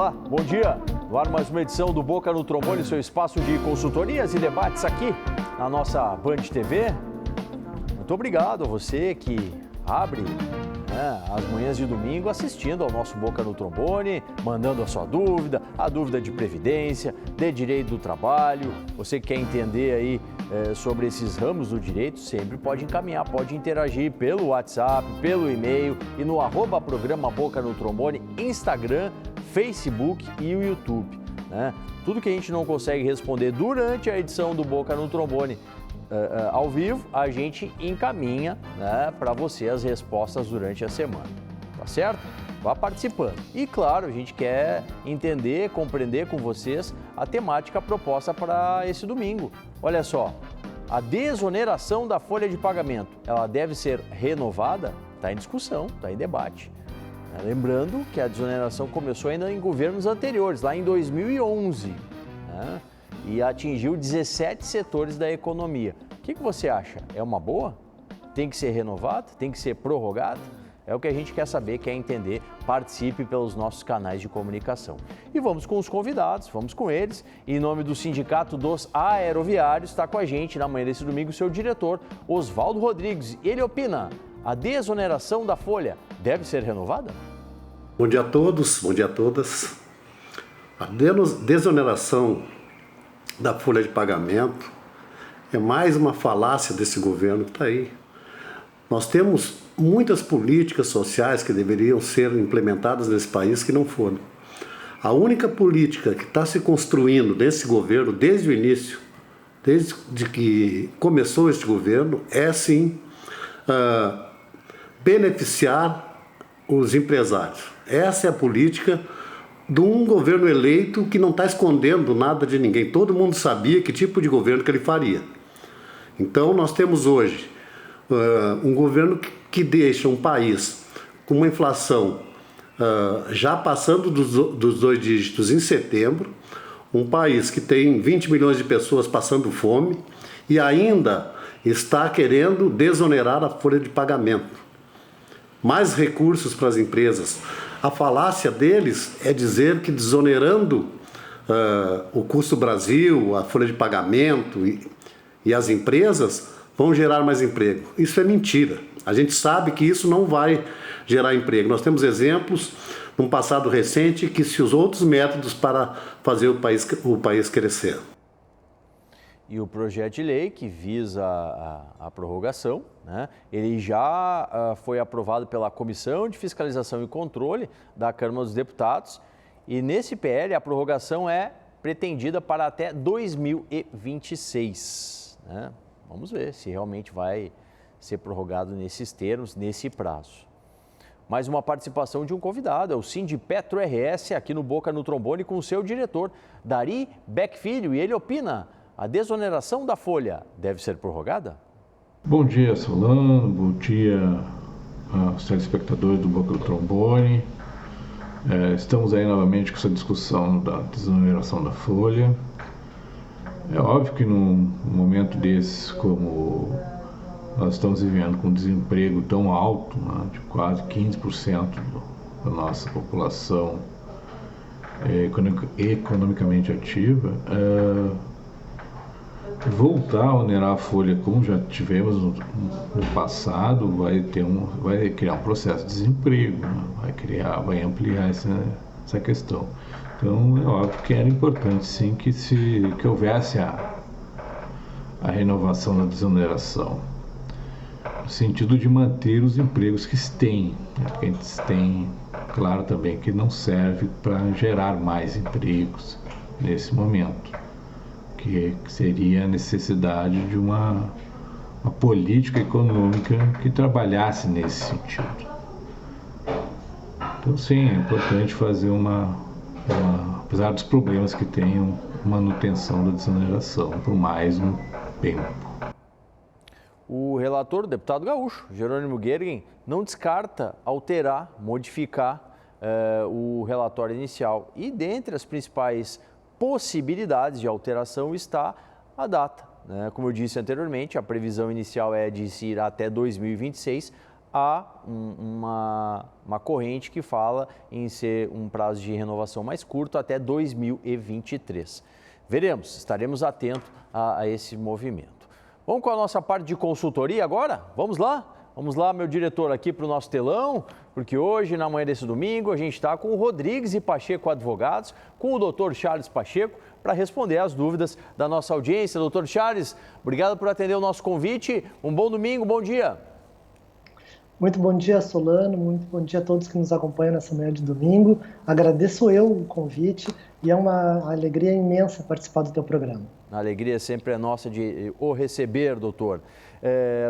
Olá, bom dia. No ar mais uma edição do Boca no Trombone, seu espaço de consultorias e debates aqui na nossa Band TV. Muito obrigado a você que abre as manhãs de domingo assistindo ao nosso Boca no Trombone, mandando a sua dúvida, a dúvida de previdência, de direito do trabalho. Você que quer entender aí sobre esses ramos do direito, sempre pode encaminhar, pode interagir pelo WhatsApp, pelo e-mail e no @programa Boca no Trombone, Instagram, Facebook e o YouTube. Tudo que a gente não consegue responder durante a edição do Boca no Trombone ao vivo, a gente encaminha para você as respostas durante a semana, tá certo? Vá participando. E claro, a gente quer entender, compreender com vocês a temática proposta para esse domingo. Olha só, a desoneração da folha de pagamento, ela deve ser renovada? Está em discussão, está em debate. Lembrando que a desoneração começou ainda em governos anteriores, lá em 2011, e atingiu 17 setores da economia. O que você acha? É uma boa? Tem que ser renovada? Tem que ser prorrogada? É o que a gente quer saber, quer entender. Participe pelos nossos canais de comunicação. E vamos com os convidados, vamos com eles. Em nome do Sindicato dos Aeroviários, está com a gente na manhã desse domingo o seu diretor, Oswaldo Rodrigues. Ele opina: a desoneração da folha deve ser renovada? Bom dia a todos, bom dia a todas. A desoneração da folha de pagamento é mais uma falácia desse governo que está aí. Nós temos muitas políticas sociais que deveriam ser implementadas nesse país que não foram. A única política que está se construindo nesse governo desde o início, desde que começou este governo, é sim beneficiar os empresários. Essa é a política de um governo eleito que não está escondendo nada de ninguém. Todo mundo sabia que tipo de governo que ele faria. Então nós temos hoje um governo que deixa um país com uma inflação já passando dos 2 dígitos em setembro, um país que tem 20 milhões de pessoas passando fome e ainda está querendo desonerar a folha de pagamento. Mais recursos para as empresas. A falácia deles é dizer que desonerando o custo Brasil, a folha de pagamento e as empresas vão gerar mais emprego. Isso é mentira. A gente sabe que isso não vai gerar emprego. Nós temos exemplos num passado recente que se usou outros métodos para fazer o país crescer. E o projeto de lei que visa a prorrogação, ele já foi aprovado pela Comissão de Fiscalização e Controle da Câmara dos Deputados. E nesse PL a prorrogação é pretendida para até 2026. Vamos ver se realmente vai ser prorrogado nesses termos, nesse prazo. Mais uma participação de um convidado, é o Sindipetro RS, aqui no Boca no Trombone, com o seu diretor, Dari Beck Filho, e ele opina: a desoneração da folha deve ser prorrogada? Bom dia, Solano, bom dia aos telespectadores do Boca do Trombone. Estamos aí novamente com essa discussão da desoneração da folha. É óbvio que num momento desses, como nós estamos vivendo com um desemprego tão alto, de quase 15% da nossa população economicamente ativa, voltar a onerar a folha como já tivemos no passado vai criar um processo de desemprego, vai ampliar essa questão. Então é óbvio que era importante sim que houvesse a renovação da desoneração, no sentido de manter os empregos que se tem, porque a gente tem, claro também que não serve para gerar mais empregos nesse momento, que seria a necessidade de uma política econômica que trabalhasse nesse sentido. Então sim, é importante fazer apesar dos problemas que tem, manutenção da desoneração por mais um tempo. O relator, o deputado gaúcho, Jerônimo Gergen, não descarta alterar, modificar o relatório inicial. E dentre as principais possibilidades de alteração está a data. Como eu disse anteriormente, a previsão inicial é de se ir até 2026. há uma corrente que fala em ser um prazo de renovação mais curto até 2023. Veremos, estaremos atentos a esse movimento. Vamos com a nossa parte de consultoria agora? Vamos lá? Vamos lá, meu diretor, aqui para o nosso telão, porque hoje, na manhã desse domingo, a gente está com o Rodrigues e Pacheco Advogados, com o doutor Charles Pacheco, para responder às dúvidas da nossa audiência. Doutor Charles, obrigado por atender o nosso convite. Um bom domingo, bom dia. Muito bom dia, Solano. Muito bom dia a todos que nos acompanham nessa manhã de domingo. Agradeço eu o convite e é uma alegria imensa participar do teu programa. A alegria sempre é nossa de o receber, doutor.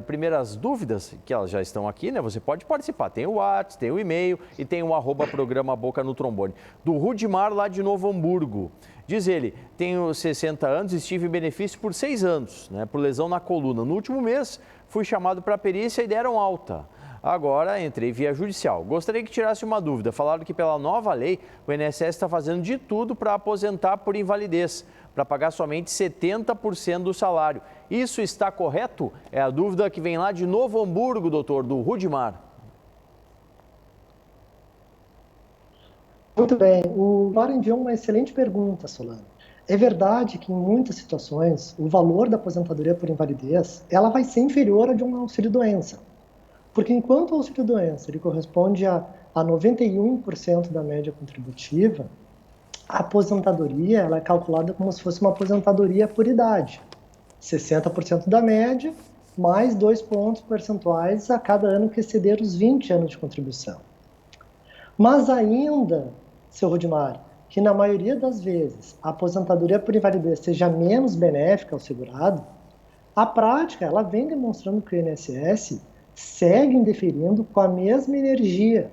Primeiras dúvidas, que elas já estão aqui, né? Você pode participar. Tem o WhatsApp, tem o e-mail e tem o @programa Boca no Trombone. Do Rudimar, lá de Novo Hamburgo. Diz ele, tenho 60 anos e estive em benefício por 6 anos, né? Por lesão na coluna. No último mês, fui chamado para a perícia e deram alta. Agora entrei via judicial. Gostaria que tirasse uma dúvida. Falaram que pela nova lei, o INSS está fazendo de tudo para aposentar por invalidez, para pagar somente 70% do salário. Isso está correto? É a dúvida que vem lá de Novo Hamburgo, doutor, do Rudimar. Muito bem. O Laura enviou uma excelente pergunta, Solano. É verdade que em muitas situações, o valor da aposentadoria por invalidez, ela vai ser inferior a de um auxílio-doença. Porque enquanto o auxílio-doença ele corresponde a 91% da média contributiva, a aposentadoria ela é calculada como se fosse uma aposentadoria por idade. 60% da média, mais 2 pontos percentuais a cada ano que exceder os 20 anos de contribuição. Mas ainda, seu Rudimar, que na maioria das vezes a aposentadoria por invalidez seja menos benéfica ao segurado, a prática ela vem demonstrando que o INSS segue indeferindo com a mesma energia,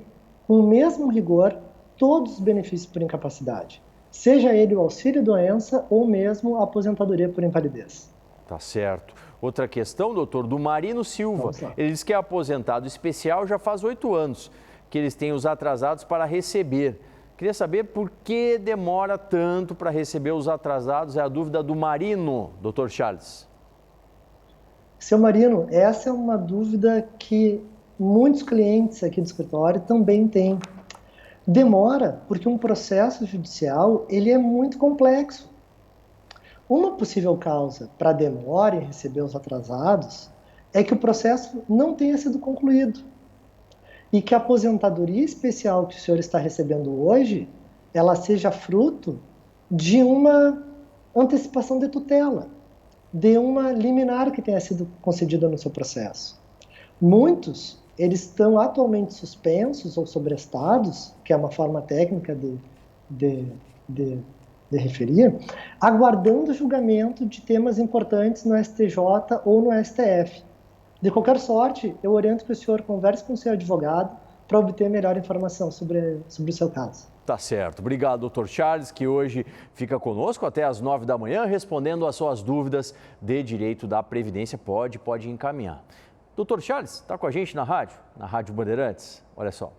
com o mesmo rigor, todos os benefícios por incapacidade, seja ele o auxílio-doença ou mesmo a aposentadoria por invalidez. Tá certo. Outra questão, doutor, do Marino Silva. Ele diz que é aposentado especial já faz 8 anos, que eles têm os atrasados para receber. Queria saber por que demora tanto para receber os atrasados, é a dúvida do Marino, doutor Charles. Seu Marino, essa é uma dúvida que muitos clientes aqui do escritório também têm. Demora porque um processo judicial ele é muito complexo. Uma possível causa para a demora em receber os atrasados é que o processo não tenha sido concluído e que a aposentadoria especial que o senhor está recebendo hoje, ela seja fruto de uma antecipação de tutela, de uma liminar que tenha sido concedida no seu processo. Muitos, eles estão atualmente suspensos ou sobrestados, que é uma forma técnica de referir, aguardando julgamento de temas importantes no STJ ou no STF. De qualquer sorte, eu oriento que o senhor converse com o seu advogado para obter melhor informação sobre o seu caso. Tá certo. Obrigado, doutor Charles, que hoje fica conosco até às 9 da manhã, respondendo às suas dúvidas de direito da Previdência. Pode encaminhar. Doutor Charles, está com a gente na Rádio Bandeirantes? Olha só.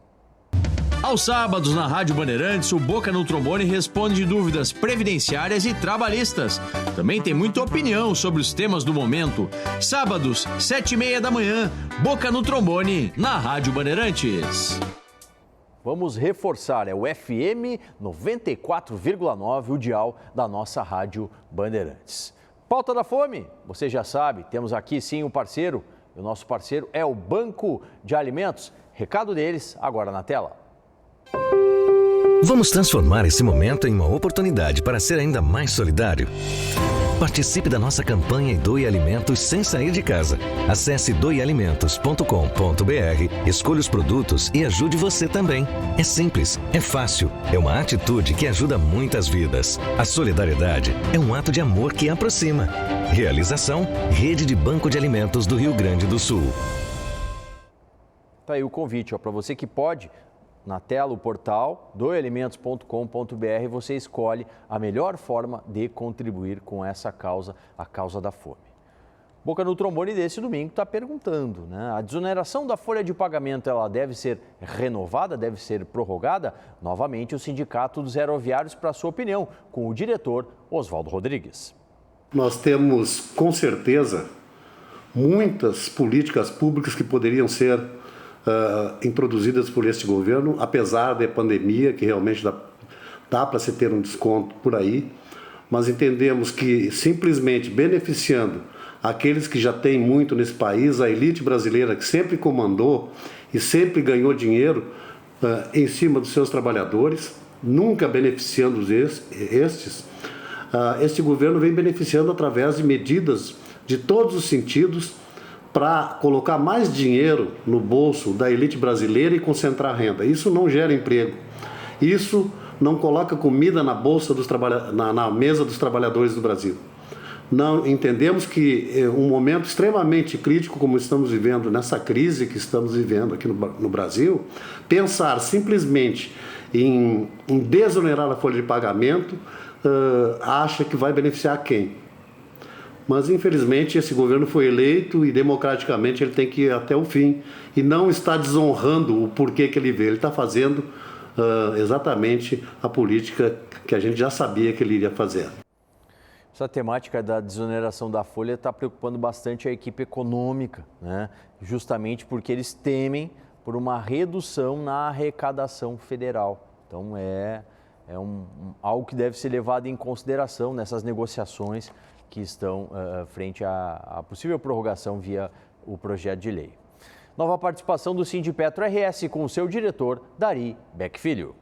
Aos sábados, na Rádio Bandeirantes, o Boca no Trombone responde dúvidas previdenciárias e trabalhistas. Também tem muita opinião sobre os temas do momento. Sábados, 7h30 da manhã, Boca no Trombone, na Rádio Bandeirantes. Vamos reforçar, é o FM 94,9, o dial da nossa Rádio Bandeirantes. Pauta da fome, você já sabe, temos aqui sim um parceiro, e o nosso parceiro é o Banco de Alimentos. Recado deles agora na tela. Vamos transformar esse momento em uma oportunidade para ser ainda mais solidário. Participe da nossa campanha e doe alimentos sem sair de casa. Acesse doealimentos.com.br, escolha os produtos e ajude você também. É simples, é fácil, é uma atitude que ajuda muitas vidas. A solidariedade é um ato de amor que aproxima. Realização, Rede de Banco de Alimentos do Rio Grande do Sul. Tá aí o convite, para você que pode. Na tela, o portal doealimentos.com.br, você escolhe a melhor forma de contribuir com essa causa, a causa da fome. Boca no Trombone desse domingo está perguntando, né? A desoneração da folha de pagamento, ela deve ser renovada, deve ser prorrogada? Novamente, o Sindicato dos Aeroviários para a sua opinião, com o diretor Oswaldo Rodrigues. Nós temos, com certeza, muitas políticas públicas que poderiam ser introduzidas por este governo, apesar da pandemia, que realmente dá para se ter um desconto por aí, mas entendemos que simplesmente beneficiando aqueles que já têm muito nesse país, a elite brasileira que sempre comandou e sempre ganhou dinheiro em cima dos seus trabalhadores, nunca beneficiando estes, este governo vem beneficiando através de medidas de todos os sentidos para colocar mais dinheiro no bolso da elite brasileira e concentrar renda. Isso não gera emprego. Isso não coloca comida na bolsa na mesa dos trabalhadores do Brasil. Não entendemos que um momento extremamente crítico como estamos vivendo, nessa crise que estamos vivendo aqui no Brasil, pensar simplesmente em desonerar a folha de pagamento, acha que vai beneficiar quem? Mas infelizmente esse governo foi eleito e democraticamente ele tem que ir até o fim e não está desonrando o porquê que ele veio. Ele está fazendo exatamente a política que a gente já sabia que ele iria fazer. Essa temática da desoneração da folha está preocupando bastante a equipe econômica, né? Justamente porque eles temem por uma redução na arrecadação federal. Então algo que deve ser levado em consideração nessas negociações que estão frente à possível prorrogação via o projeto de lei. Nova participação do Sindipetro RS com o seu diretor, Dari Beck Filho.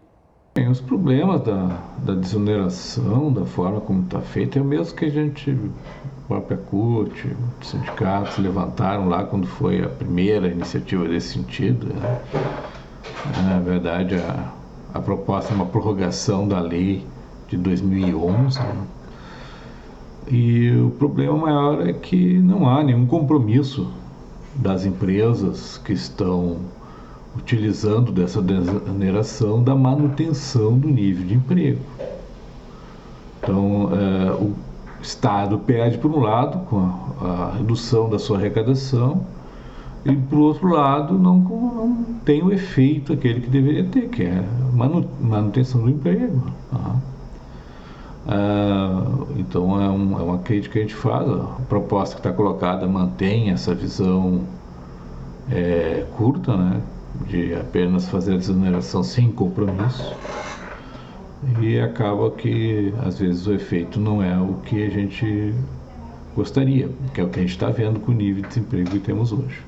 Os problemas da desoneração, da forma como está feita, é o mesmo que a gente, a própria CUT, os sindicatos levantaram lá quando foi a primeira iniciativa desse sentido, né? Na verdade, a proposta é uma prorrogação da lei de 2011, né? E o problema maior é que não há nenhum compromisso das empresas que estão utilizando dessa desoneração da manutenção do nível de emprego. Então, o Estado perde, por um lado, com a redução da sua arrecadação, e, por outro lado, não tem o efeito aquele que deveria ter, que é a manutenção do emprego. Então, é uma crítica que a gente faz. A proposta que está colocada mantém essa visão curta, né? De apenas fazer a desoneração sem compromisso, e acaba que às vezes o efeito não é o que a gente gostaria, que é o que a gente está vendo com o nível de desemprego que temos hoje.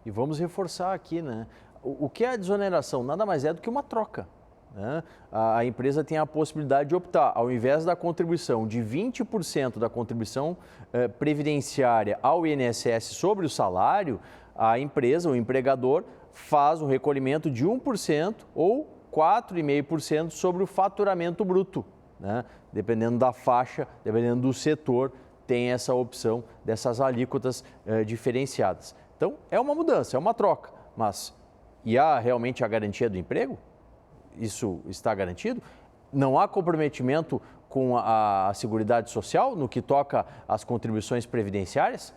E vamos reforçar aqui, né? O que é a desoneração? Nada mais é do que uma troca, né? A empresa tem a possibilidade de optar, ao invés da contribuição de 20% da contribuição previdenciária ao INSS sobre o salário, a empresa, o empregador, faz um recolhimento de 1% ou 4,5% sobre o faturamento bruto, né? Dependendo da faixa, dependendo do setor, tem essa opção dessas alíquotas diferenciadas. Então, é uma mudança, é uma troca, mas e há realmente a garantia do emprego? Isso está garantido? Não há comprometimento com a Seguridade Social no que toca às contribuições previdenciárias?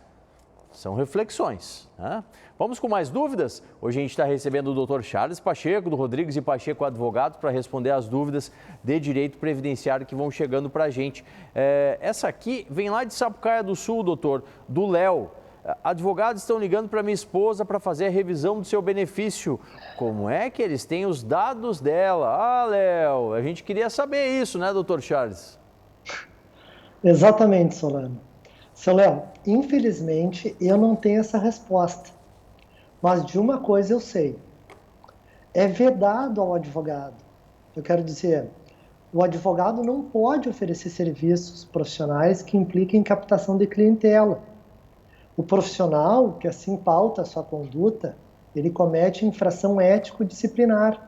São reflexões, né? Vamos com mais dúvidas? Hoje a gente está recebendo o Dr. Charles Pacheco, do Rodrigues e Pacheco Advogados, para responder as dúvidas de direito previdenciário que vão chegando para a gente. Essa aqui vem lá de Sapucaia do Sul, doutor, do Léo. Advogados estão ligando para minha esposa para fazer a revisão do seu benefício. Como é que eles têm os dados dela? Ah, Léo, a gente queria saber isso, né, doutor Charles? Exatamente, Solano. Seu Léo, infelizmente eu não tenho essa resposta, mas de uma coisa eu sei, é vedado ao advogado. Eu quero dizer, o advogado não pode oferecer serviços profissionais que impliquem captação de clientela. O profissional que assim pauta a sua conduta, ele comete infração ético-disciplinar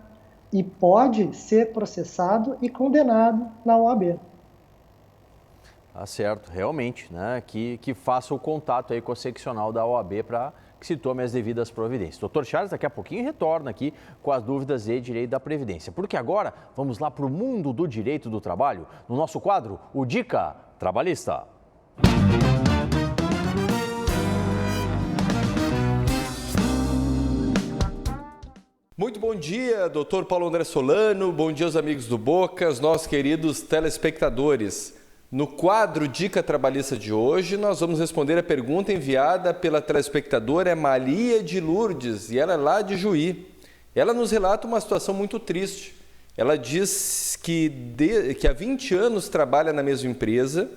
e pode ser processado e condenado na OAB. Tá certo, realmente, né? Que faça o contato aí com a seccional da OAB para que se tome as devidas providências. Dr. Charles daqui a pouquinho retorna aqui com as dúvidas de direito da Previdência. Porque agora vamos lá para o mundo do direito do trabalho, no nosso quadro, o Dica Trabalhista. Muito bom dia, doutor Paulo André Solano, bom dia aos amigos do Boca, aos nossos queridos telespectadores. No quadro Dica Trabalhista de hoje, nós vamos responder a pergunta enviada pela telespectadora Maria de Lourdes, e ela é lá de Juí. Ela nos relata uma situação muito triste. Ela diz que há 20 anos trabalha na mesma empresa,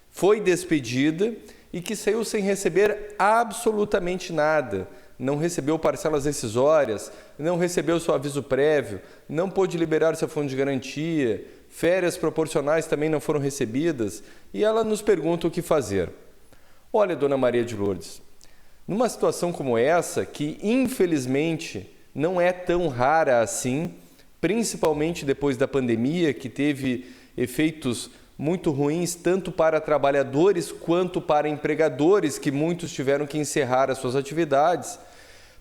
foi despedida e que saiu sem receber absolutamente nada. Não recebeu parcelas rescisórias, não recebeu seu aviso prévio, não pôde liberar seu fundo de garantia, férias proporcionais também não foram recebidas, e ela nos pergunta o que fazer. Olha, dona Maria de Lourdes, numa situação como essa, que infelizmente não é tão rara assim, principalmente depois da pandemia, que teve efeitos muito ruins tanto para trabalhadores quanto para empregadores, que muitos tiveram que encerrar as suas atividades.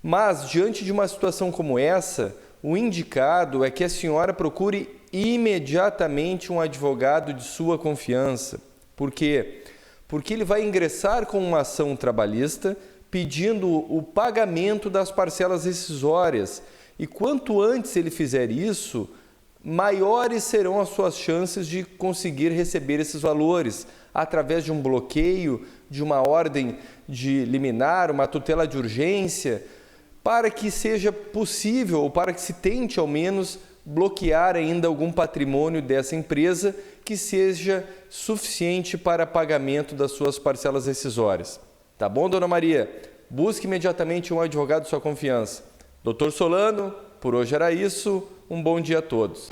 Mas, diante de uma situação como essa, o indicado é que a senhora procure imediatamente um advogado de sua confiança. Por quê? Porque ele vai ingressar com uma ação trabalhista pedindo o pagamento das parcelas rescisórias. E quanto antes ele fizer isso, maiores serão as suas chances de conseguir receber esses valores através de um bloqueio, de uma ordem de liminar, uma tutela de urgência, para que seja possível, ou para que se tente ao menos bloquear ainda algum patrimônio dessa empresa que seja suficiente para pagamento das suas parcelas rescisórias. Tá bom, dona Maria? Busque imediatamente um advogado de sua confiança. Doutor Solano, por hoje era isso. Um bom dia a todos.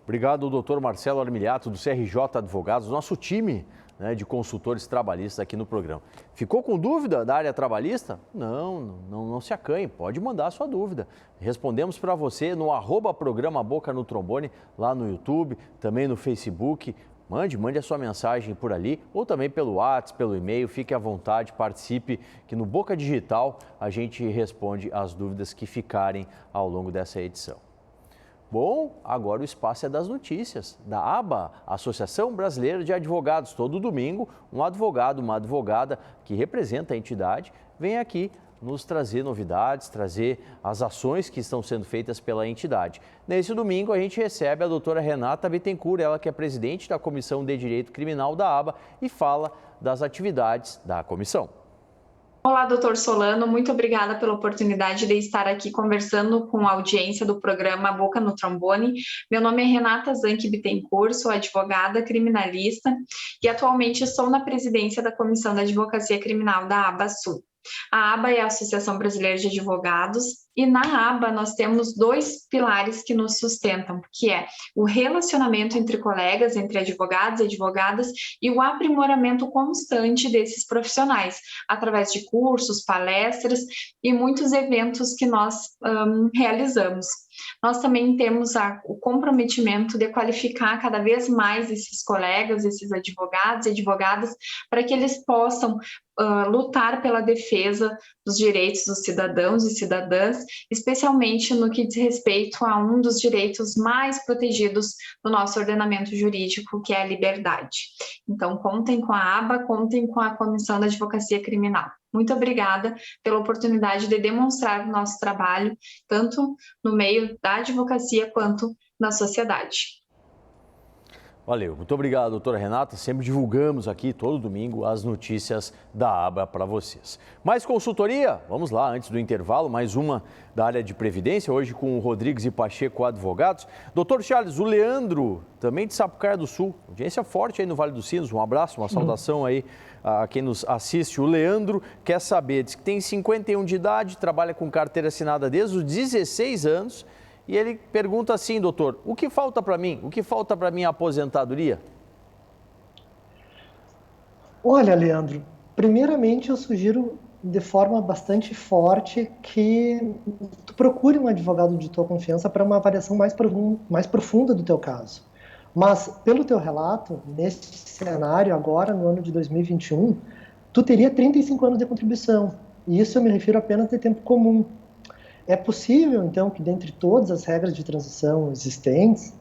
Obrigado, doutor Marcelo Armiliato, do CRJ Advogados, nosso time, né, de consultores trabalhistas aqui no programa. Ficou com dúvida da área trabalhista? Não se acanhe, pode mandar a sua dúvida. Respondemos para você no @programa Boca no Trombone, lá no YouTube, também no Facebook. Mande a sua mensagem por ali, ou também pelo WhatsApp, pelo e-mail, fique à vontade, participe, que no Boca Digital a gente responde as dúvidas que ficarem ao longo dessa edição. Bom, agora o espaço é das notícias, da ABA, Associação Brasileira de Advogados. Todo domingo, um advogado, uma advogada que representa a entidade, vem aqui nos trazer novidades, trazer as ações que estão sendo feitas pela entidade. Nesse domingo, a gente recebe a doutora Renata Bittencourt, ela que é presidente da Comissão de Direito Criminal da ABA e fala das atividades da comissão. Olá, doutor Solano, muito obrigada pela oportunidade de estar aqui conversando com a audiência do programa Boca no Trombone. Meu nome é Renata Zanchi Bittencourt, sou advogada criminalista e atualmente estou na presidência da Comissão da Advocacia Criminal da ABA Sul. A ABA é a Associação Brasileira de Advogados e na ABA nós temos 2 pilares que nos sustentam, que é o relacionamento entre colegas, entre advogados e advogadas e o aprimoramento constante desses profissionais, através de cursos, palestras e muitos eventos que nós realizamos. Nós também temos o comprometimento de qualificar cada vez mais esses colegas, esses advogados e advogadas, para que eles possam lutar pela defesa dos direitos dos cidadãos e cidadãs, especialmente no que diz respeito a um dos direitos mais protegidos do nosso ordenamento jurídico, que é a liberdade. Então, contem com a ABA, contem com a Comissão da Advocacia Criminal. Muito obrigada pela oportunidade de demonstrar o nosso trabalho, tanto no meio da advocacia quanto na sociedade. Valeu, muito obrigado, doutora Renata. Sempre divulgamos aqui, todo domingo, as notícias da ABA para vocês. Mais consultoria? Vamos lá, antes do intervalo, mais uma da área de Previdência, hoje com o Rodrigues e Pacheco Advogados. Doutor Charles, o Leandro, também de Sapucaia do Sul, audiência forte aí no Vale dos Sinos, um abraço, uma saudação aí a quem nos assiste. O Leandro quer saber, diz que tem 51 de idade, trabalha com carteira assinada desde os 16 anos, e ele pergunta assim, doutor, o que falta para mim? O que falta para minha aposentadoria? Olha, Leandro, primeiramente eu sugiro de forma bastante forte que tu procure um advogado de tua confiança para uma avaliação mais profunda do teu caso. Mas, pelo teu relato, neste cenário agora, no ano de 2021, tu teria 35 anos de contribuição. E isso eu me refiro apenas de tempo comum. É possível, então, que dentre todas as regras de transição existentes,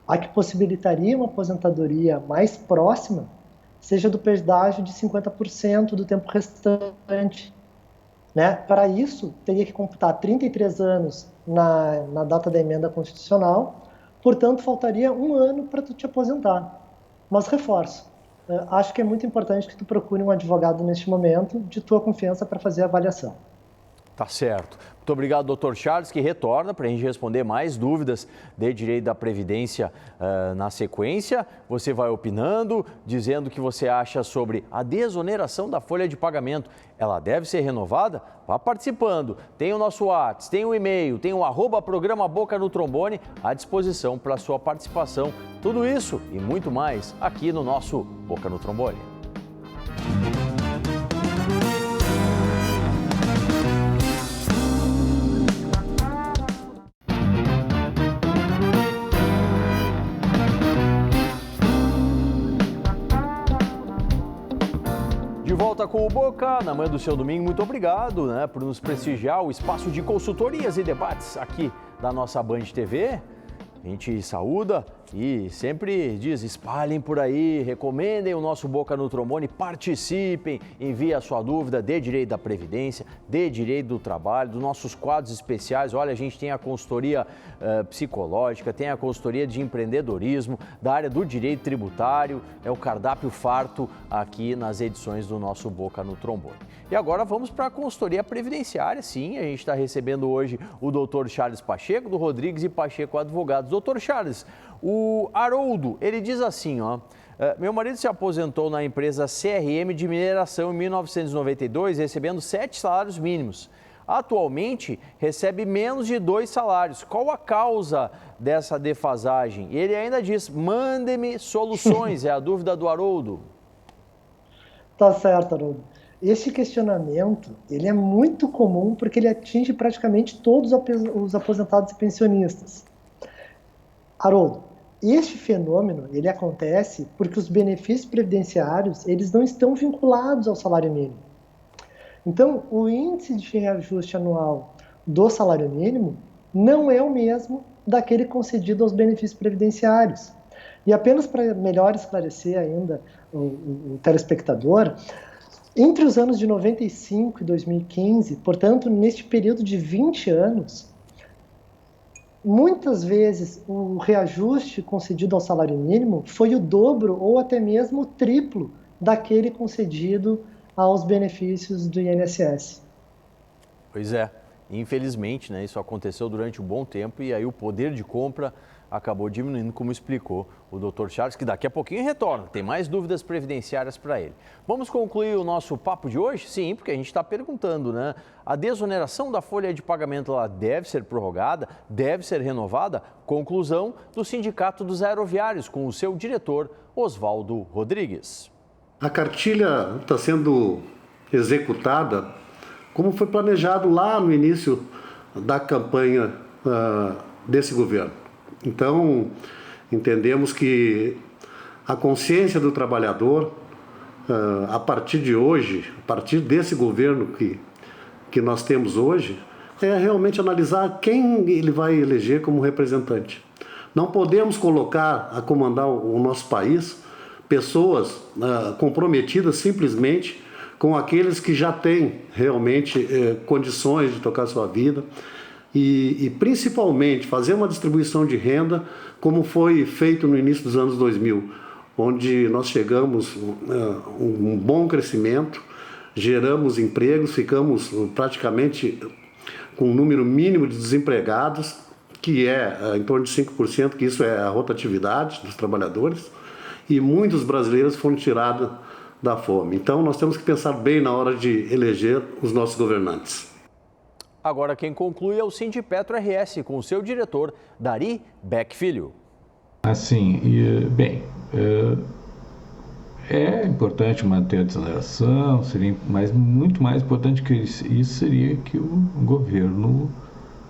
a que possibilitaria uma aposentadoria mais próxima seja do pedágio de 50% do tempo restante. Né? Para isso, teria que computar 33 anos na data da emenda constitucional, portanto, faltaria 1 ano para tu te aposentar. Mas reforço, acho que é muito importante que tu procure um advogado neste momento de tua confiança para fazer a avaliação. Tá certo. Muito obrigado, doutor Charles, que retorna para a gente responder mais dúvidas de direito da Previdência na sequência. Você vai opinando, dizendo o que você acha sobre a desoneração da folha de pagamento. Ela deve ser renovada? Vá participando. Tem o nosso WhatsApp, tem o e-mail, tem o @programa Boca no Trombone à disposição para a sua participação. Tudo isso e muito mais aqui no nosso Boca no Trombone. De volta com o Boca, na manhã do seu domingo, muito obrigado, por nos prestigiar o espaço de consultorias e debates aqui da nossa Band TV. A gente saúda e sempre diz, espalhem por aí, recomendem o nosso Boca no Trombone, participem, enviem a sua dúvida de direito da Previdência, de direito do trabalho, dos nossos quadros especiais. Olha, a gente tem a consultoria psicológica, tem a consultoria de empreendedorismo, da área do direito tributário, é o cardápio farto aqui nas edições do nosso Boca no Trombone. E agora vamos para a consultoria previdenciária, sim, a gente está recebendo hoje o doutor Charles Pacheco, do Rodrigues e Pacheco Advogados. Doutor Charles, o Haroldo, ele diz assim, meu marido se aposentou na empresa CRM de mineração em 1992, recebendo 7 salários mínimos. Atualmente, recebe menos de 2 salários. Qual a causa dessa defasagem? Ele ainda diz, mandem-me soluções, é a dúvida do Haroldo. Tá certo, Haroldo. Esse questionamento, ele é muito comum porque ele atinge praticamente todos os aposentados e pensionistas. Haroldo, este fenômeno, ele acontece porque os benefícios previdenciários, eles não estão vinculados ao salário mínimo. Então, o índice de reajuste anual do salário mínimo não é o mesmo daquele concedido aos benefícios previdenciários. E apenas para melhor esclarecer ainda o telespectador, entre os anos de 95 e 2015, portanto, neste período de 20 anos, muitas vezes o reajuste concedido ao salário mínimo foi o dobro ou até mesmo o triplo daquele concedido aos benefícios do INSS. Pois é, infelizmente, isso aconteceu durante um bom tempo e aí o poder de compra acabou diminuindo, como explicou o Dr. Charles, que daqui a pouquinho retorna, tem mais dúvidas previdenciárias para ele. Vamos concluir o nosso papo de hoje? Sim, porque a gente está perguntando, a desoneração da folha de pagamento ela deve ser prorrogada, deve ser renovada? Conclusão do Sindicato dos Aeroviários, com o seu diretor, Oswaldo Rodrigues. A cartilha está sendo executada como foi planejado lá no início da campanha desse governo. Então, entendemos que a consciência do trabalhador, a partir de hoje, a partir desse governo que nós temos hoje, é realmente analisar quem ele vai eleger como representante. Não podemos colocar a comandar o nosso país pessoas comprometidas simplesmente com aqueles que já têm realmente condições de tocar sua vida e principalmente fazer uma distribuição de renda como foi feito no início dos anos 2000, onde nós chegamos um bom crescimento, geramos empregos, ficamos praticamente com um número mínimo de desempregados, que é em torno de 5%, que isso é a rotatividade dos trabalhadores, e muitos brasileiros foram tirados da fome. Então, nós temos que pensar bem na hora de eleger os nossos governantes. Agora, quem conclui é o Sindipetro RS, com o seu diretor, Dari Beck Filho. Assim, é importante manter a desoneração, mas muito mais importante que isso seria que o governo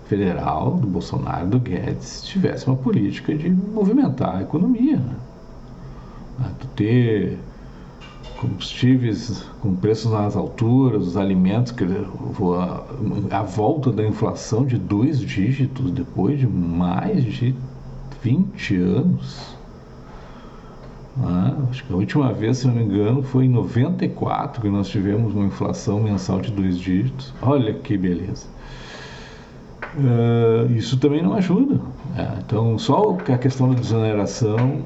federal, do Bolsonaro, do Guedes, tivesse uma política de movimentar a economia. Ter combustíveis com preços nas alturas, os alimentos, a volta da inflação de 2 dígitos depois de mais de 20 anos. Acho que a última vez, se não me engano, foi em 94 que nós tivemos uma inflação mensal de 2 dígitos. Olha que beleza. Isso também não ajuda. Então, só a questão da desoneração,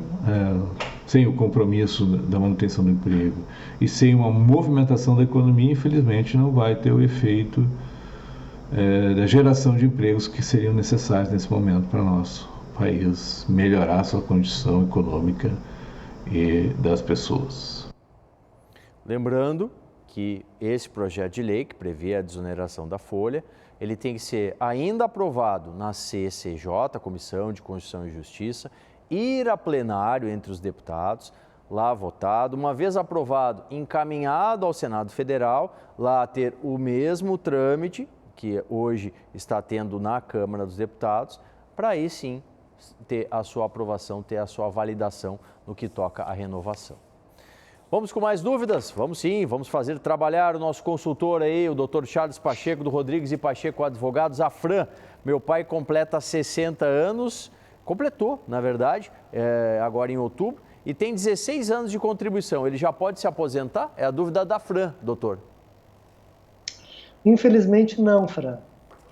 sem o compromisso da manutenção do emprego e sem uma movimentação da economia, infelizmente não vai ter o efeito da geração de empregos que seriam necessários nesse momento para o nosso país melhorar a sua condição econômica e das pessoas. Lembrando que esse projeto de lei que prevê a desoneração da folha, ele tem que ser ainda aprovado na CCJ, Comissão de Constituição e Justiça, ir a plenário entre os deputados, lá votado, uma vez aprovado, encaminhado ao Senado Federal, lá ter o mesmo trâmite que hoje está tendo na Câmara dos Deputados, para aí sim ter a sua aprovação, ter a sua validação no que toca à renovação. Vamos com mais dúvidas? Vamos sim, vamos fazer trabalhar o nosso consultor aí, o Dr. Charles Pacheco, do Rodrigues e Pacheco Advogados, a Fran. Meu pai completa 60 anos, completou, na verdade, agora em outubro, e tem 16 anos de contribuição. Ele já pode se aposentar? É a dúvida da Fran, doutor. Infelizmente não, Fran.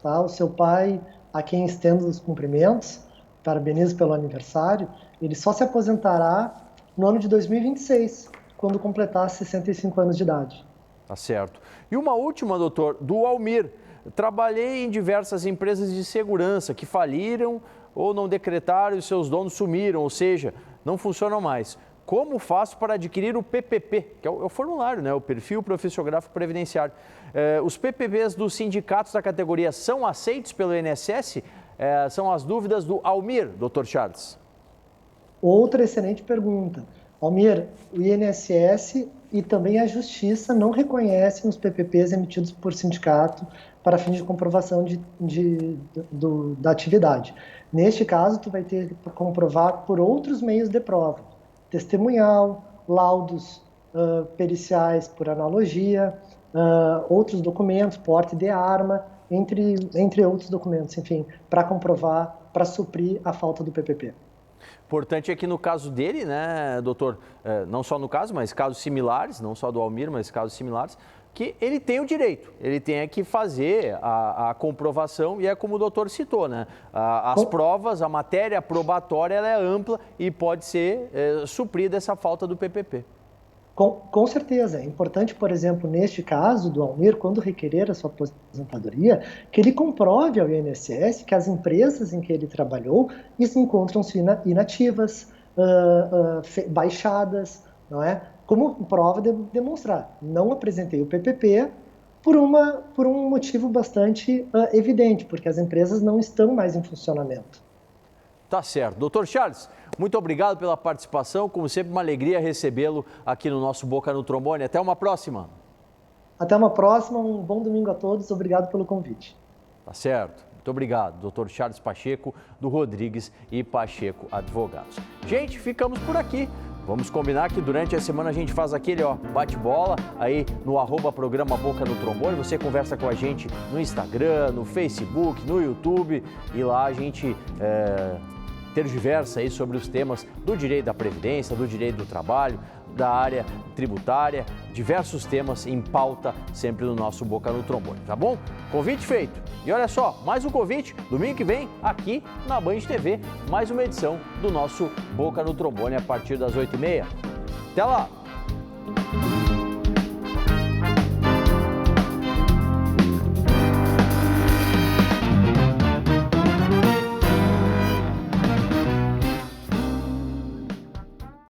Tá? O seu pai, a quem estendo os cumprimentos, parabenizo pelo aniversário, ele só se aposentará no ano de 2026, quando completar 65 anos de idade. Tá certo. E uma última, doutor, do Almir. Trabalhei em diversas empresas de segurança que faliram ou não decretaram e seus donos sumiram, ou seja, não funcionam mais. Como faço para adquirir o PPP, que é o formulário, né? O Perfil Profissiográfico Previdenciário? Os PPPs dos sindicatos da categoria são aceitos pelo INSS? São as dúvidas do Almir, doutor Charles. Outra excelente pergunta. Almir, o INSS e também a Justiça não reconhecem os PPPs emitidos por sindicato para fins de comprovação da atividade. Neste caso, tu vai ter que comprovar por outros meios de prova. Testemunhal, laudos periciais por analogia, outros documentos, porte de arma, entre outros documentos, enfim, para comprovar, para suprir a falta do PPP. Importante é que no caso dele, né, doutor, não só no caso, mas casos similares, não só do Almir, mas casos similares, que ele tem o direito, ele tem que fazer a comprovação, e é como o doutor citou, né, as provas, a matéria probatória, ela é ampla e pode ser suprida essa falta do PPP. Com certeza. É importante, por exemplo, neste caso do Almir, quando requerer a sua aposentadoria, que ele comprove ao INSS que as empresas em que ele trabalhou encontram-se inativas, baixadas, não é? Como prova de demonstrar. Não apresentei o PPP por um motivo bastante evidente, porque as empresas não estão mais em funcionamento. Tá certo. Doutor Charles, muito obrigado pela participação. Como sempre, uma alegria recebê-lo aqui no nosso Boca no Trombone. Até uma próxima. Até uma próxima. Um bom domingo a todos. Obrigado pelo convite. Tá certo. Muito obrigado. Doutor Charles Pacheco, do Rodrigues e Pacheco Advogados. Gente, ficamos por aqui. Vamos combinar que durante a semana a gente faz aquele bate-bola aí no @programa Boca no Trombone. Você conversa com a gente no Instagram, no Facebook, no YouTube, e lá a gente tergiversa aí sobre os temas do direito da previdência, do direito do trabalho, da área tributária, diversos temas em pauta sempre no nosso Boca no Trombone, tá bom? Convite feito. E olha só, mais um convite, domingo que vem, aqui na Band TV, mais uma edição do nosso Boca no Trombone a partir das 8h30. Até lá!